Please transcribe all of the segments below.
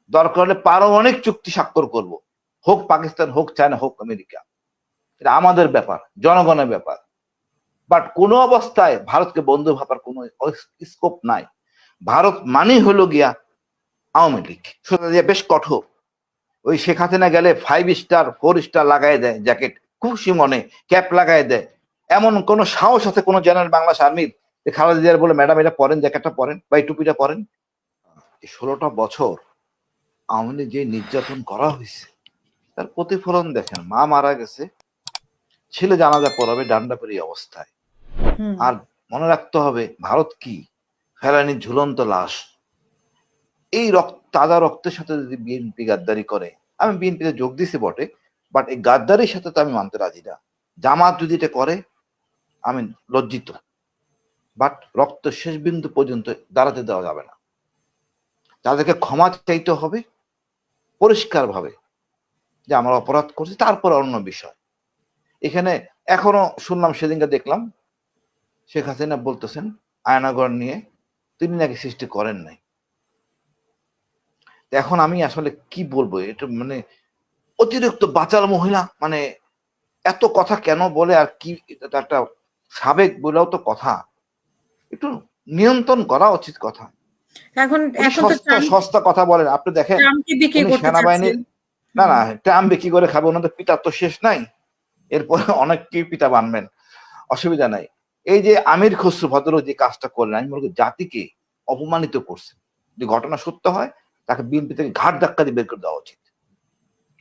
দরকার হলে পারমাণবিক চুক্তি স্বাক্ষর করব, হোক পাকিস্তান, হোক চায়না, হোক আমেরিকা। এটা আমাদের ব্যাপার, জনগণের ব্যাপার। বাট কোনো অবস্থায় ভারতকে বন্ধু ভাবার কোনো স্কোপ নাই। ভারত মানেই হলো গিয়া আওয়ামী লীগ। বেশ কঠোর। ওই শেখ হাসিনা গেলে 5 স্টার 4 স্টার লাগাই দেয়, জ্যাকেট খুশি মনে ক্যাপ লাগাই দেয়। এমন কোন সাহস আছে কোন জেনারেল বাংলাদেশ আর্মির খালেদা জিয়ার বলে, ম্যাডাম এটা পরেন, জ্যাকেটটা পরেন বা এই টুপিটা পরেন? 16টা বছর আওয়ামী লীগ যে নির্যাতন করা হয়েছে তার প্রতিফলন দেখেন। মা মারা গেছে, ছেলে জানাজা পড়াবে ডান্ডাপেরি অবস্থায়। আর মনে রাখতে হবে ভারত কি ফেলানির ঝুলন্ত লাশ। এই তাজা রক্তের সাথে যদি বিএনপি গাদ্দারি করে, আমি বিএনপিতে যোগ দিছি বটে, বাট এই গাদ্দারির সাথে তো আমি মানতে রাজি না। জামাত যদি এটা করে আমি লজ্জিত, বাট রক্ত শেষ বিন্দু পর্যন্ত দাঁড়াতে দেওয়া যাবে না। তাদেরকে ক্ষমা চাইতে হবে পরিষ্কার ভাবে যে আমরা অপরাধ করছি, তারপর অন্য বিষয়। এখানে এখনো শুনলাম, সেদিনকে দেখলাম শেখ হাসিনা বলতেছেন আয়নাগর নিয়ে তিনি নাকি সৃষ্টি করেন নাই। এখন আমি আসলে কি বলবো, এটা মানে অতিরিক্ত বাচাল মহিলা, মানে এত কথা কেন বলে? আর কি, একটা সাবেক বলেও তো কথা, একটু নিয়ন্ত্রণ করা উচিত কথা। এখন সস্তা কথা বলেন। আপনি দেখেন সেনাবাহিনীর, না না ট্রাম বিক্রি করে খাবে, ওনাদের পিতা তো শেষ নাই, এরপরে অনেককেই পিতা বানবেন, অসুবিধা নাই। এই যে আমির খসরু ভদ্রলোক যে কাজটা করলেন, আমি মনে করি জাতিকে অপমানিত করছে। যদি ঘটনা সত্য হয় তাকে বিএনপি থেকে ঘাট ধাক্কা দিয়ে বের করে দেওয়া উচিত।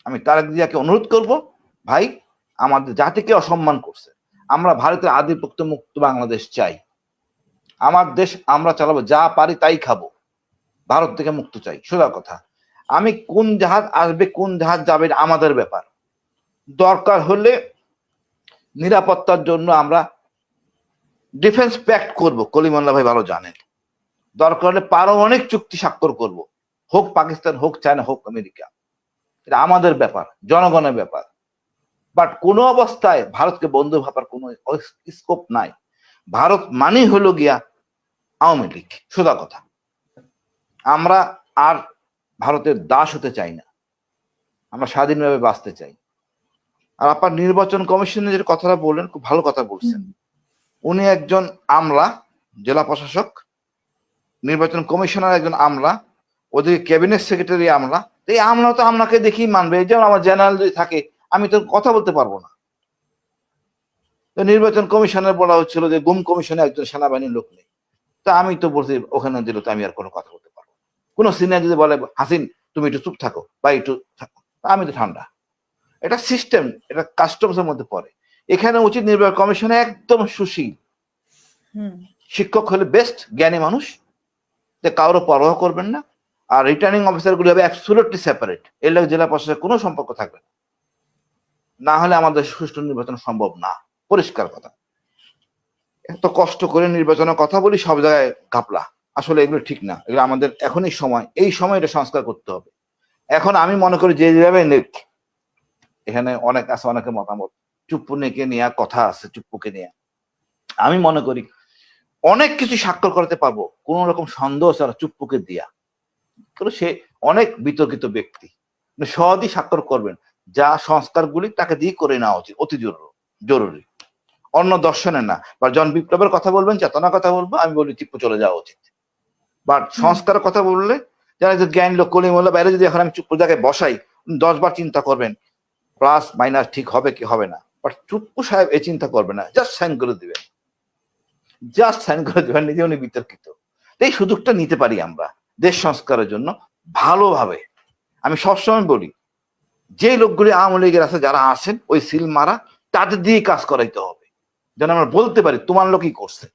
আমি তারেক জিয়াকে অনুরোধ করব, ভাই আমাদের জাতিকে অসম্মান করছে। আমরা ভারতের আধিপত্য মুক্ত বাংলাদেশ চাই। আমার দেশ আমরা চালাবো, যা পারি তাই খাবো, ভারত থেকে মুক্ত চাই, সোজা কথা। আমি কোন জাহাজ আসবে কোন জাহাজ যাবে আমাদের ব্যাপার। দরকার হলে নিরাপত্তার জন্য আমরা ডিফেন্স প্যাক্ট করব, কলিমুল্লাহ ভাই ভালো জানেন। দরকার হলে পারমাণবিক চুক্তি স্বাক্ষর করব, হোক পাকিস্তান, হোক চায়না, হোক আমেরিকা। এটা আমাদের ব্যাপার, জনগণের ব্যাপার। বাট কোনো অবস্থায় ভারতকে বন্ধু ভাবার কোনো স্কোপ নাই। ভারত মানেই হলো গিয়া আওয়ামী লীগ, সোজা কথা। আমরা আর ভারতের দাস হতে চাই না, আমরা স্বাধীনভাবে বাঁচতে চাই। আর আপনার নির্বাচন কমিশনের যে কথাটা বললেন, খুব ভালো কথা বলছেন। উনি একজন আমলা, জেলা প্রশাসক, নির্বাচন কমিশনার একজন আমলা, ওদিকে ক্যাবিনেট সেক্রেটারি আমলা। এই আমলা তো আমলাকে দেখেই মানবে। যেমন আমার জেনারেল যদি থাকে, আমি তো কথা বলতে পারবো না। তো নির্বাচন কমিশনের বলা হচ্ছিল যে গুম কমিশনে একজন সেনাবাহিনীর লোক নেই। তা আমি তো বলছি ওখানে দিল, তো আমি আর কোনো কথা বলতে পারবো না। কোনো সিনিয়র যদি বলে হাসিন তুমি একটু চুপ থাকো বা একটু থাকো, আমি তো ঠান্ডা। এটা সিস্টেম, এটা কাস্টমসের মধ্যে পড়ে। এখানে উচিত নির্বাচন কমিশনে একদম সুশীল শিক্ষক হলে বেস্ট, জ্ঞানী মানুষ, যে কারো পরোয়া করবেন না। আর রিটার্নিং অফিসার গুলো হবে অ্যাবসলিউটলি সেপারেট। এর লোক জেলা প্রশাসনের কোনো সম্পর্ক থাকবে না, না হলে আমাদের সুষ্ঠু নির্বাচন সম্ভব না, পরিষ্কার কথা। এত কষ্ট করে নির্বাচনের কথা বলি, সব জায়গায় ঘাপলা। আসলে এগুলো ঠিক না, এগুলো আমাদের এখনই সময়, এই সময় এটা সংস্কার করতে হবে। এখন আমি মনে করি যে যেভাবে নেক, এখানে অনেক আছে, অনেকের মতামত, চুপ্পু নেকে নিয়ে কথা আছে, চুপ্পুকে নিয়ে আমি মনে করি অনেক কিছু স্বাক্ষর করতে পারবো কোন রকম সন্দেহ ছাড়া চুপ্পুকে দিয়া। সে অনেক বিতর্কিত ব্যক্তি, সহজেই স্বাক্ষর করবেন। যা সংস্কারগুলি তাকে দিয়ে করে নেওয়া উচিত, অতি জরুরি। অন্য দর্শনের না। বা জন বিপ্লবের কথা বলবেন, চেতনার কথা বলবো, আমি বলি চিপ্পু চলে যাওয়া উচিত। বাট সংস্কারের কথা বললে যারা জ্ঞান লোক কলিমুল্লাহ বাইরে যদি এখন আমি চুপ্পু জায়গায় বসাই, 10 বার চিন্তা করবেন প্লাস মাইনাস ঠিক হবে কি হবে না। বাট চুপ্পু সাহেব এই চিন্তা করবে না, জাস্ট সাইন করে দিবেন, জাস্ট সাইন করে দিবেন। নিজে উনি বিতর্কিত, এই সুযোগটা নিতে পারি আমরা দেশ সংস্কারের জন্য ভালোভাবে। আমি সবসময় বলি যে লোকগুলি আওয়ামী লীগের আছে, যারা আছেন ওই সিল মারা, তাদের দিয়ে কাজ করাইতে হবে, যেন আমরা বলতে পারি তোমার লোকই করছে।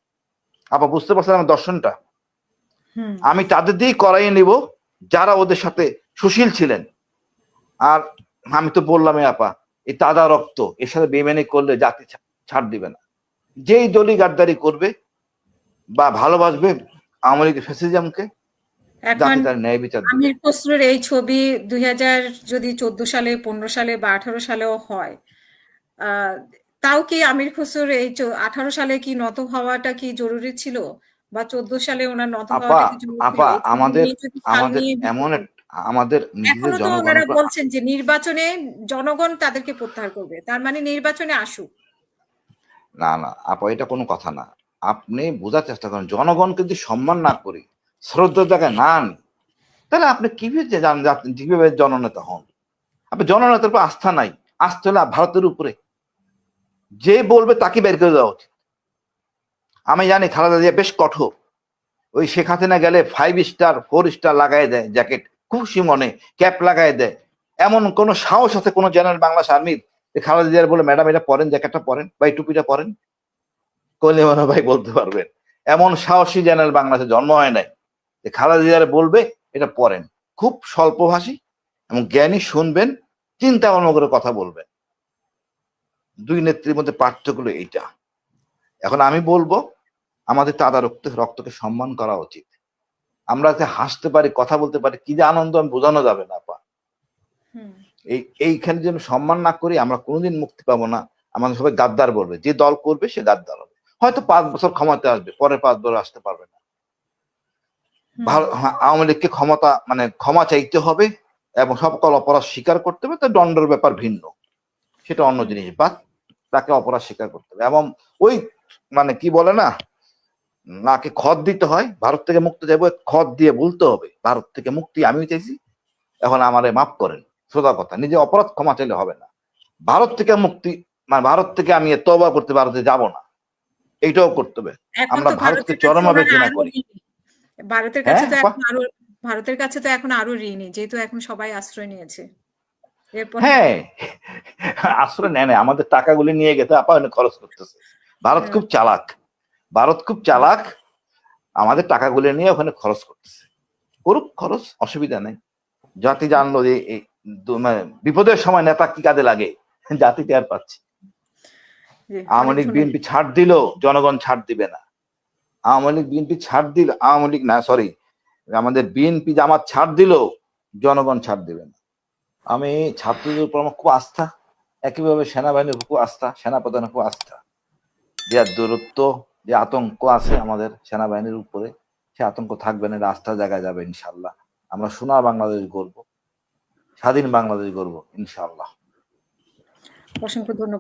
আপা বুঝতে পারছেন আমার দর্শনটা? আমি তাদের দিয়ে করাইয়ে নিব যারা ওদের সাথে সুশীল ছিলেন। আর আমি তো বললামই আপা, এই তাজা রক্ত এর সাথে বেইমানি করলে জাতি ছাড় দিবে না। যেই দলই গাদ্দারি করবে বা ভালোবাসবে আওয়ামী লীগের ফ্যাসিজমকে, জাতি তার ন্যায় বিচার দিবে। আমির খসরুর এই ছবি 2000 যদি 14 সালে 15 সালে বা 18 সালেও হয়, তাও কি আমির খসরুর এই 18 সালে কি নত হওয়াটা কি জরুরি ছিল, বা 14 সালে ওনার নত হওয়াটা কি জরুরি ছিল? আমাদের এমন আমাদের এখনো তো ওনারা বলছেন যে নির্বাচনে জনগণ তাদেরকে প্রত্যাহার করবে, তার মানে নির্বাচনে আসুক। না না আপা, এটা কোনো কথা না। আপনি বোঝার চেষ্টা করেন, জনগণ যদি সম্মান না করি, শ্রদ্ধা জায়গায় না আনি, তাহলে আপনি কিভাবে জননেতা হন? আপনি জননেতার উপর আস্থা নাই, আস্থা হলে ভারতের উপরে যে বলবে তাকে বের করে দেওয়া উচিত। আমি জানি খালেদা জিয়া বেশ কঠোর, ওই শেখ হাসিনা গেলে 5 স্টার 4 স্টার লাগাই দেয়, জ্যাকেট খুশি মনে ক্যাপ লাগাই দেয়। এমন কোন সাহস আছে কোন জেনারেল বাংলাদেশ আর্মির খালেদা জিয়ার বলে ম্যাডাম এটা পরেন, জ্যাকেটটা পরেন বা এই টুপিটা পরেন? কলিমানা ভাই বলতে পারবেন এমন সাহসী জেনারেল বাংলাদেশে জন্ম হয় নাই যে খালেদা জিয়ার বলবে এটা পরেন। খুব স্বল্পভাষী এবং জ্ঞানী, শুনবেন, চিন্তা ভাবনা করে কথা বলবেন। দুই নেত্রীর মধ্যে পার্থক্য হলো এইটা। এখন আমি বলবো আমাদের তাজা রক্তকে সম্মান করা উচিত। আমরা হাসতে পারি, কথা বলতে পারি, কি যে আনন্দ আমি বোঝানো যাবে না আপা। এইখানে যদি সম্মান না করি আমরা কোনোদিন মুক্তি পাবো না। আমাদের সবাই গাদ্দার বলবে, যে দল করবে সে গাদ্দার হবে। হয়তো 5 বছর ক্ষমতা আসবে, পরে 5 বছর আসতে পারবে না। আওয়ামী লীগকে ক্ষমা চাইতে হবে এবং সকল অপরাধ স্বীকার করতে হবে। তো দণ্ডের ব্যাপার ভিন্ন, সেটা অন্য জিনিস, বা তাকে অপরাধ স্বীকার করতে হবে এবং ওই কি বলে না, নাকে খত দিতে হয়। ভারত থেকে মুক্তি চাইবো, খত দিয়ে বলতে হবে ভারত থেকে মুক্তি আমিও চাইছি, এখন আমারে মাফ করেন। সোজা কথা, নিজে অপরাধ ক্ষমা চাইলে হবে না। ভারত থেকে মুক্তি ভারত থেকে আমি তওবা করতে ভারতে যাব না, এইটাও করতে হবে। আমরা ভারতকে চরমভাবে ঘৃণা করি। ভারতের কাছে তো এখন আরো ঋণী, যেহেতু এখন সবাই আশ্রয় নিয়েছে। হ্যাঁ, আশ্রয় নেয় না, আমাদের টাকাগুলি নিয়ে গেছে আপা খরচ করতেছে। ভারত খুব চালাক, ভারত খুব চালাক, আমাদের টাকাগুলি নিয়ে ওখানে খরচ করতেছে। করুক, খরচ, অসুবিধা নেই। জাতি জানলো যে বিপদের সময় নেতা কি কাজে লাগে, জাতি টের পাচ্ছে। আওয়ামী লীগ বিএনপি ছাড় দিল, জনগণ ছাড় দিবে না। আওয়ামী লীগ বিএনপি ছাড় দিল, আওয়ামী লীগ না সরি আমাদের বিএনপি জামাত ছাড় দিল, জনগণ ছাড় দিবে না। আমি ছাত্রদের উপর আমার খুব আস্থা, একইভাবে সেনাবাহিনীর খুব আস্থা, সেনাপ্রধানের খুব আস্থা। যে দূরত্ব, যে আতঙ্ক আছে আমাদের সেনাবাহিনীর উপরে, সে আতঙ্ক থাকবে না, রাস্তা জায়গায় যাবে ইনশাল্লাহ। আমরা সোনার বাংলাদেশ গড়বো, স্বাধীন বাংলাদেশ গড়বো ইনশাল্লাহ। অসংখ্য ধন্যবাদ।